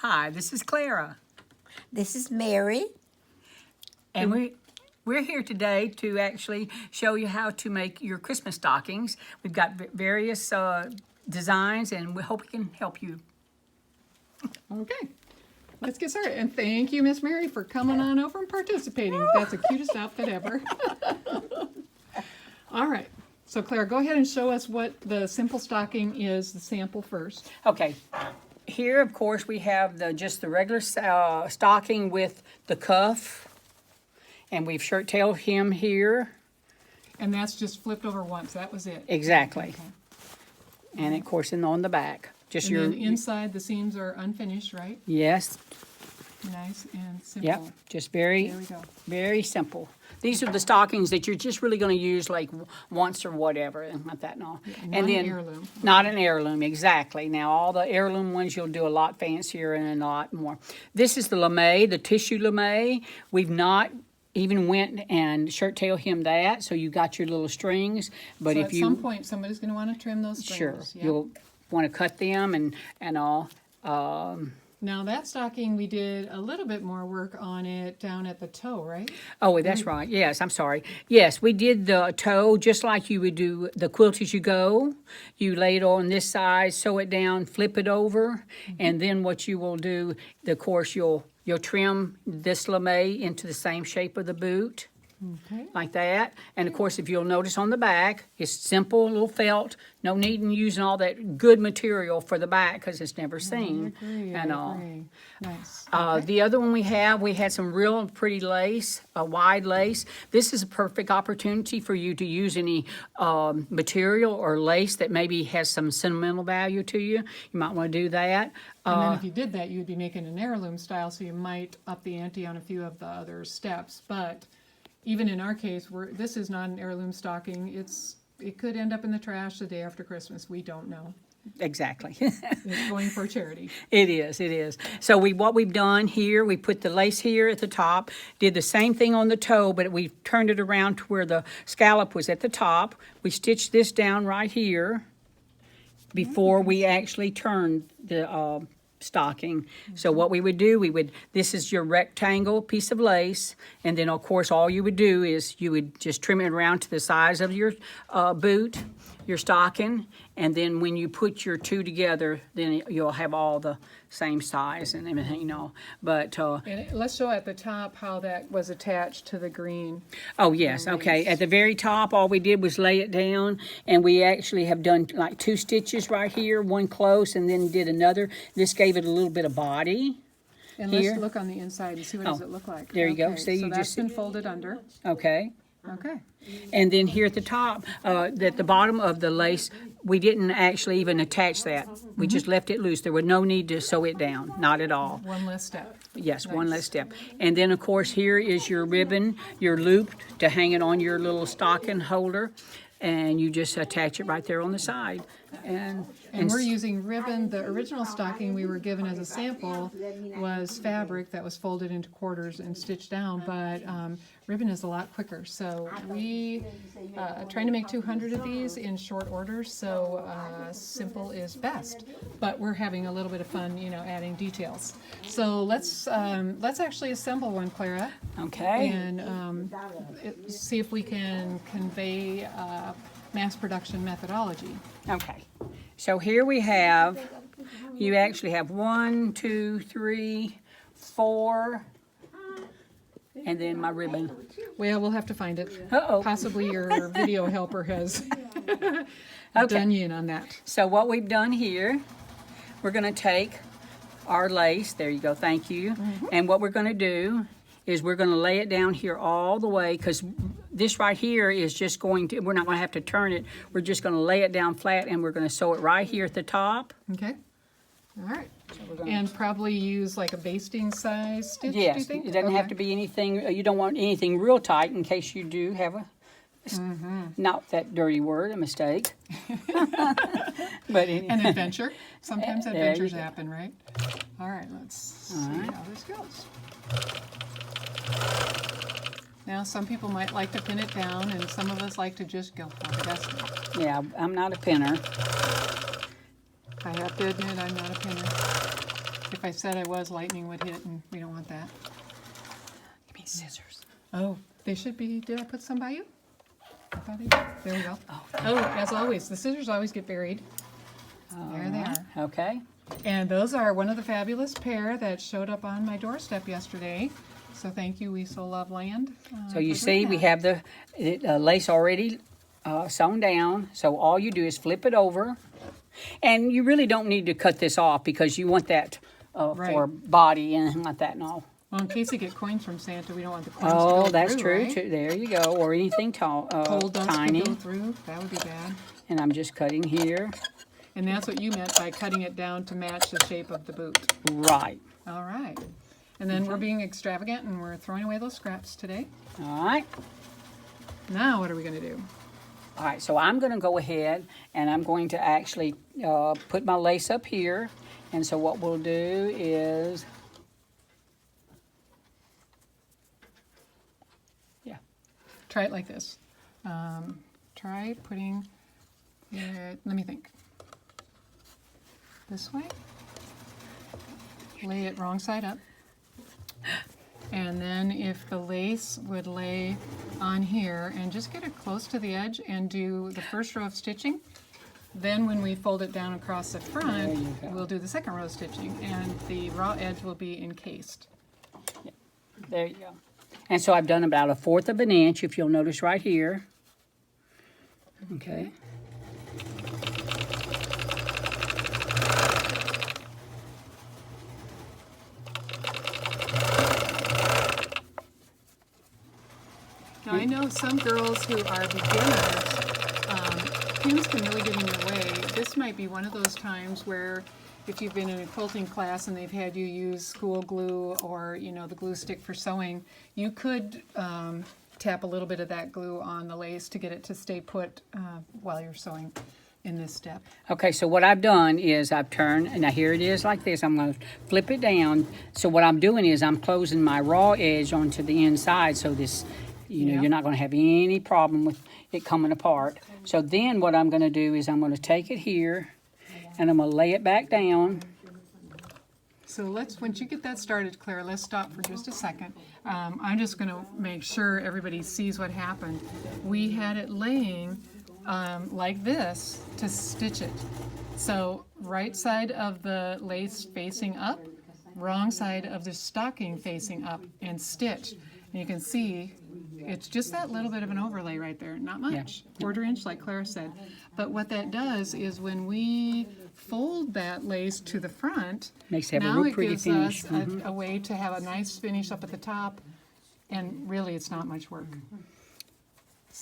Hi, this is Clara, This is Mary. and we're here today to actually show you how to make your Christmas stockings. We've got various designs, and we hope we can help you. Okay, let's get started. And thank you, Miss Mary, for coming on over and participating. That's the cutest outfit ever. All right, so Claire, go ahead and show us what the simple stocking is, the sample first. Okay, here, of course, we have just the regular stocking with the cuff, and we've shirt tailed hem here. And that's just flipped over once, that was it. Exactly. Okay. And of course, on the back. Just And your, then inside, the seams are unfinished, right? yes, Nice and simple. yep, just very, There we go. very simple. These are the stockings that you're just really going to use like once or whatever, and like that and all. Not And an then heirloom. not an heirloom, exactly. Now all the heirloom ones you'll do a lot fancier and a lot more. This is the lame, the tissue lame. We've not even went and shirt tail hem that, so you got your little strings. But So if at you some point, somebody's going to want to trim those sure, strings. Yeah. you'll want to cut them and all. Now that stocking, we did a little bit more work on it down at the toe, right? Oh, that's right. Yes, I'm sorry. Yes, we did the toe just like you would do the quilt as you go. You lay it on this side, sew it down, flip it over, and then what you will do, of course, you'll trim this lame into the same shape of the boot. Okay. Like that. And of course, if you'll notice on the back, it's simple, little felt. No need in using all that good material for the back because it's never seen. I agree. and I all. agree. Nice. The other one we had some real pretty lace, a wide lace. This is a perfect opportunity for you to use any material or lace that maybe has some sentimental value to you. You might want to do that. And then if you did that, you'd be making an heirloom style, so you might up the ante on a few of the other steps. But even in our case, this is not an heirloom stocking. It could end up in the trash the day after Christmas. We don't know. Exactly. It's going for charity. It is, it is. So what we've done here, we put the lace here at the top, did the same thing on the toe, but we turned it around to where the scallop was at the top. We stitched this down right here before we actually turned the stocking. So what we would do, this is your rectangle piece of lace, and then of course all you would do is you would just trim it around to the size of your boot, your stocking, and then when you put your two together, then you'll have all the same size and everything, you know. But And let's show at the top how that was attached to the green. oh yes, okay. At the very top, all we did was lay it down, and we actually have done like 2 stitches right here, one close, and then did another. This gave it a little bit of body. And Here. let's look on the inside and see what does it look like. there you go. Okay, See, so you that's just- been folded under. Okay. Okay. And then here at the top, at the bottom of the lace, we didn't actually even attach that. We just left it loose. There was no need to sew it down, not at all. One less step. Yes, one Nice. less step. And then, of course, here is your ribbon, your loop to hang it on your little stocking holder. And you just attach it right there on the side. And we're using ribbon. The original stocking we were given as a sample was fabric that was folded into quarters and stitched down, but ribbon is a lot quicker. So we trying to make 200 of these in short order, so simple is best. But we're having a little bit of fun, adding details. So let's actually assemble one, Clara, Okay. and see if we can convey mass production methodology. Okay. So here we have, you actually have 1, 2, 3, 4, and then my ribbon. Well, we'll have to find it. Uh-oh. Possibly your video helper has done you in on that. So what we've done here, we're going to take our lace. There you go. Thank you. And what we're going to do is we're going to lay it down here all the way, because this right here is just going to, we're not going to have to turn it. We're just going to lay it down flat, and we're going to sew it right here at the top. Okay. All right. And probably use like a basting size stitch, do you Yes, think? it doesn't have Okay. to be anything, you don't want anything real tight in case you do have a, not that dirty word, a mistake. But An adventure. Sometimes There you adventures go. happen, right? All right, let's see how this goes. Now, some people might like to pin it down, and some of us like to just go for it. That's me. yeah, I'm not a pinner. I have to admit, I'm not a pinner. If I said I was, lightning would hit, and we don't want that. Give me scissors. Oh, they should be, did I put some by you? I thought I did. There we go. Oh, as always, the scissors always get buried. There they are. Okay. And those are one of the fabulous pair that showed up on my doorstep yesterday. So thank you, We So Love Land. So you for see doing we that. have the lace already sewn down. So all you do is flip it over. And you really don't need to cut this off because you want that for Right. body and like that and all. Well, in case you get coins from Santa, we don't want the coins to Oh, go that's through, true right? too. There you go. Or anything tall, Cold dust tiny. could go through. That would be bad. And I'm just cutting here. And that's what you meant by cutting it down to match the shape of the boot. Right. All right. And then we're being extravagant and we're throwing away those scraps today. All right. Now what are we going to do? All right. So I'm going to go ahead and I'm going to actually put my lace up here. And so what we'll do is, Try it like this. Try putting it, let me think. This way. Lay it wrong side up. And then if the lace would lay on here and just get it close to the edge and do the first row of stitching. Then when we fold it down across the front, There you go. we'll do the second row of stitching and the raw edge will be encased. there you go. And so I've done about 1/4 of an inch, if you'll notice right here. Okay. Now I know some girls who are beginners, pins can really get in your way. This might be one of those times where if you've been in a quilting class and they've had you use school glue or the glue stick for sewing, you could tap a little bit of that glue on the lace to get it to stay put while you're sewing in this step. Okay, so what I've done is I've turned, and now here it is like this. I'm going to flip it down. So what I'm doing is I'm closing my raw edge onto the inside so this, Yeah. you're not going to have any problem with it coming apart. So then what I'm going to do is I'm going to take it here, and I'm going to lay it back down. So once you get that started, Claire, let's stop for just a second. I'm just going to make sure everybody sees what happened. We had it laying like this to stitch it. So right side of the lace facing up, wrong side of the stocking facing up, and stitch. And you can see it's just that little bit of an overlay right there, not much, 1/4 inch like Claire said. But what that does is when we fold that lace to the front, Makes it have a now real it pretty gives finish. us a way to have a nice finish up at the top, and really it's not much work.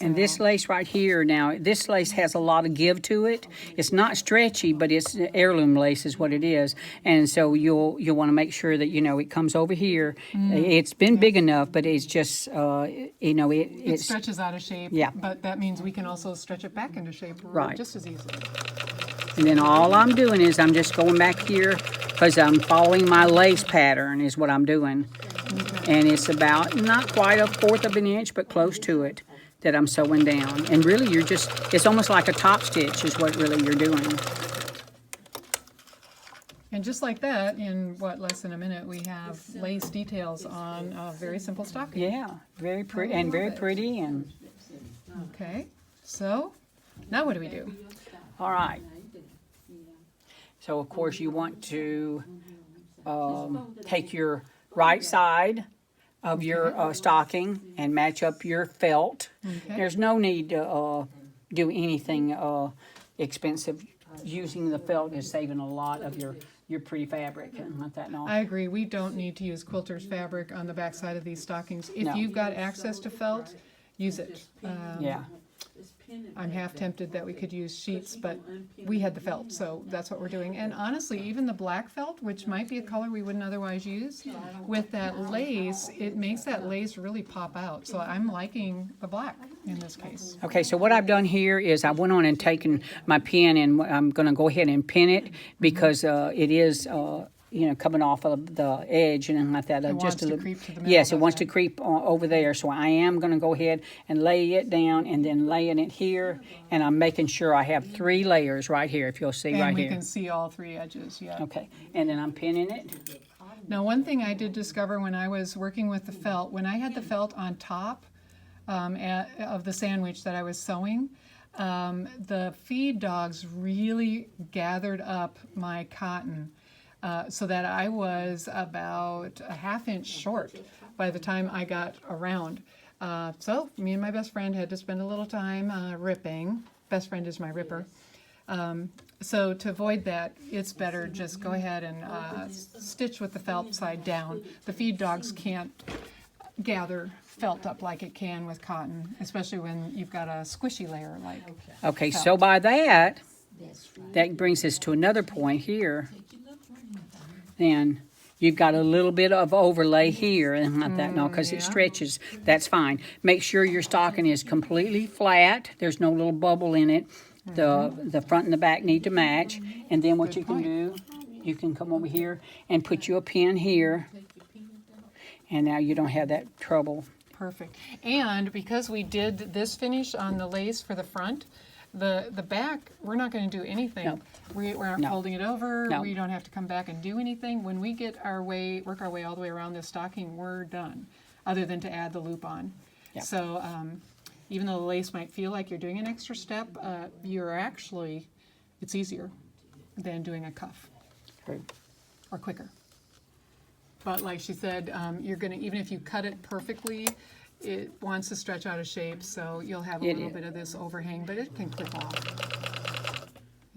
And this So- lace right here, now, this lace has a lot of give to it. It's not stretchy, but it's heirloom lace is what it is. And so you'll want to make sure that, it comes over here. It's been big enough, but it's just, It it's, stretches out of shape, Yeah. but that means we can also stretch it back into shape Right. just as easily. and then all I'm doing is I'm just going back here because I'm following my lace pattern is what I'm doing. And it's about, not quite 1/4 of an inch, but close to it that I'm sewing down. And really it's almost like a top stitch is what really you're doing. And just like that, in less than a minute, we have lace details on a very simple stocking. Yeah, very pretty, and very pretty, and Okay, so now what do we do? all right. So of course you want to take your right side of your stocking and match up your felt. Okay. There's no need to do anything expensive. Using the felt is saving a lot of your pretty fabric and like that and all. I agree, we don't need to use quilter's fabric on the back side of these stockings. If No. you've got access to felt, use it. Yeah. I'm half tempted that we could use sheets, but we had the felt, so that's what we're doing. And honestly, even the black felt, which might be a color we wouldn't otherwise use, with that lace, it makes that lace really pop out. So I'm liking the black in this case. Okay, so what I've done here is I went on and taken my pin and I'm going to go ahead and pin it because it is coming off of the edge and like that. It Just wants a to little, creep to the middle, yes, it doesn't wants to it? creep over there. So I am going to go ahead and lay it down and then laying it here. And I'm making sure I have 3 layers right here, if you'll see And right we here. can see all 3 edges, yeah. Okay, and then I'm pinning it. Now, one thing I did discover when I was working with the felt, when I had the felt on top of the sandwich that I was sewing, the feed dogs really gathered up my cotton so that I was about a ½ inch short by the time I got around. So me and my best friend had to spend a little time ripping. Best friend is my ripper. So to avoid that, it's better just go ahead and stitch with the felt side down. The feed dogs can't gather felt up like it can with cotton, especially when you've got a squishy layer like. Okay, so by that brings us to another point here. Then you've got a little bit of overlay here and like that, no, because yeah. it stretches. That's fine. Make sure your stocking is completely flat. There's no little bubble in it. The front and the back need to match. And then what Good you can point. do, you can come over here and put you a pin here. And now you don't have that trouble. Perfect. And because we did this finish on the lace for the front, the back, we're not going to do anything. No. We aren't No. folding it over. No. We don't have to come back and do anything. When we work our way all the way around this stocking, we're done, other than to add the loop on. Yeah. So even though the lace might feel like you're doing an extra step, it's easier than doing a cuff True. or quicker. But like she said, you're gonna, even if you cut it perfectly, it wants to stretch out of shape, so you'll have a It little is. bit of this overhang, but it can clip off.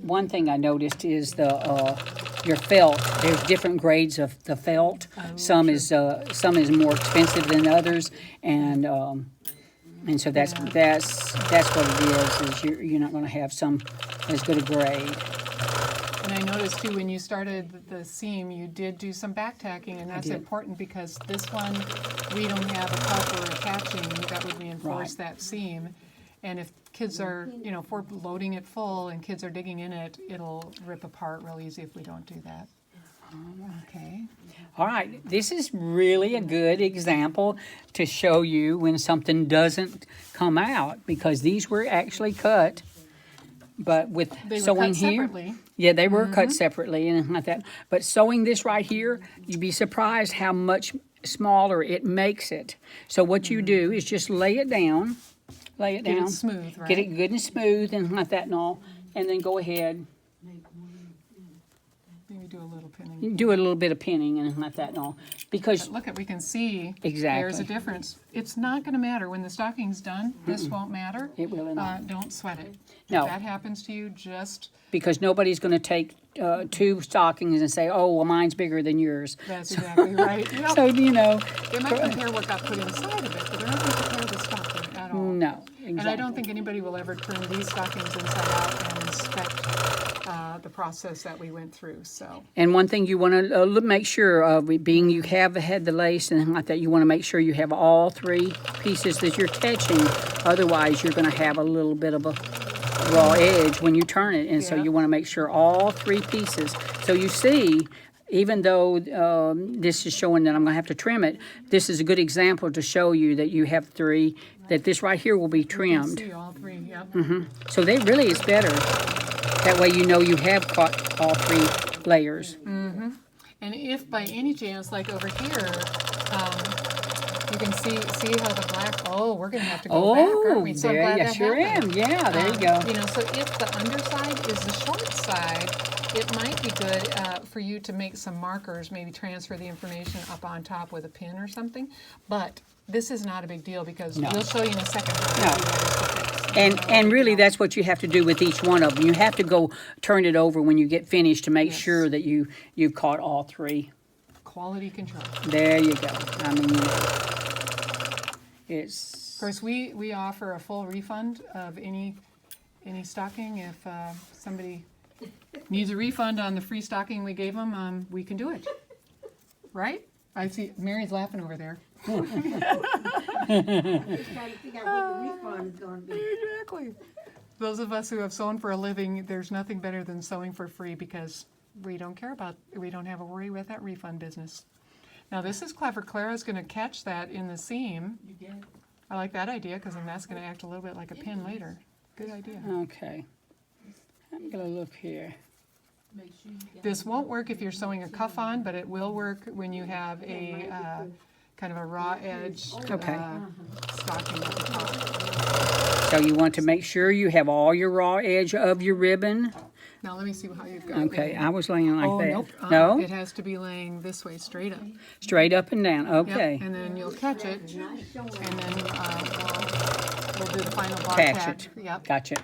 One thing I noticed is your felt. There's different grades of the felt. Some is more expensive than others, and so that's what it is you're not going to have some as good a grade. And I noticed too, when you started the seam, you did do some back tacking, and that's did. important because this one, we don't have a cuff or attaching that would reinforce Right. that seam. And if kids are, if we're loading it full and kids are digging in it, it'll rip apart real easy if we don't do that. Okay. All right, this is really a good example to show you when something doesn't come out, because these were actually cut, but with They were sewing cut here, separately. yeah, they were cut separately and like that. But sewing this right here, you'd be surprised how much smaller it makes it. So what you do is just lay it down, Get it smooth, right? get it good and smooth and like that and all, and then go ahead. Maybe do a little pinning. You do a little bit of pinning and like that and all, because Look at, we can see Exactly. there's a difference. It's not going to matter when the stocking's done. This won't matter. It will not. Don't sweat it. No. If that happens to you, just nobody's going to take 2 stockings and say, "Oh, well, mine's bigger than yours." that's exactly right. Yep. So They might compare what got put inside of it, but they're not going to compare the stocking at all. no, And I don't think anybody will ever turn these stockings inside out and inspect the process that we went through. So And one thing you want to make sure of, being you have had the lace and like that, you want to make sure you have all 3 pieces that you're catching. Otherwise, you're going to have a little bit of a raw edge when you turn it, and so Yeah. you want to make sure all 3 pieces. So you see, even though this is showing that I'm going to have to trim it, this is a good example to show you that you have 3, that this right here will be you can trimmed. see all 3. Yep. So they really is better. That way you know you have caught all 3 layers. And if by any chance, like over here, you can see how the black. Oh, we're going to have to go back, aren't we? So I'm there glad you that sure happened. am. Yeah, there you go. So if the underside is the short side, it might be good for you to make some markers, maybe transfer the information up on top with a pin or something. But this is not a big deal because No. we'll show you in a second how to No. do that is to fix. And really, that's what you have to do with each one of them. You have to go turn it over when you get finished to make Yes. sure that you've caught all 3. Quality control. There you go. I mean, it's Of course, we offer a full refund of any stocking. If somebody needs a refund on the free stocking we gave them, we can do it. Right? I see Mary's laughing over there. Just trying to figure out what the refund is going to be. Exactly. Those of us who have sewn for a living, there's nothing better than sewing for free because we don't have a worry with that refund business. Now this is clever. Clara's going to catch that in the seam. I like that idea because then that's going to act a little bit like a pin later. Good idea. Okay. I'm gonna look here. This won't work if you're sewing a cuff on, but it will work when you have a kind of a raw edge Okay. stocking at the top. So you want to make sure you have all your raw edge of your ribbon. Now let me see how you've got Okay, it. I was laying like Oh, that. nope. No? It has to be laying this way, straight up. Straight up and down, Yep, okay. and then you'll catch it, and then we'll do the final bar Patch tack. it. Yep. Gotcha.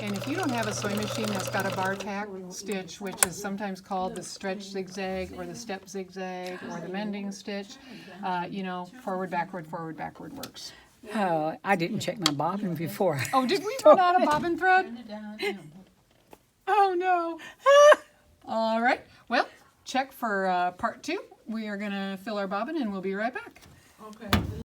And if you don't have a sewing machine that's got a bar tack stitch, which is sometimes called the stretch zigzag, or the step zigzag, or the mending stitch, you know, forward, backward works. Oh, I didn't check my bobbin before. Oh, did we run out of bobbin thread? Oh, no. All right. Well, check for part 2. We are going to fill our bobbin, and we'll be right back. Okay.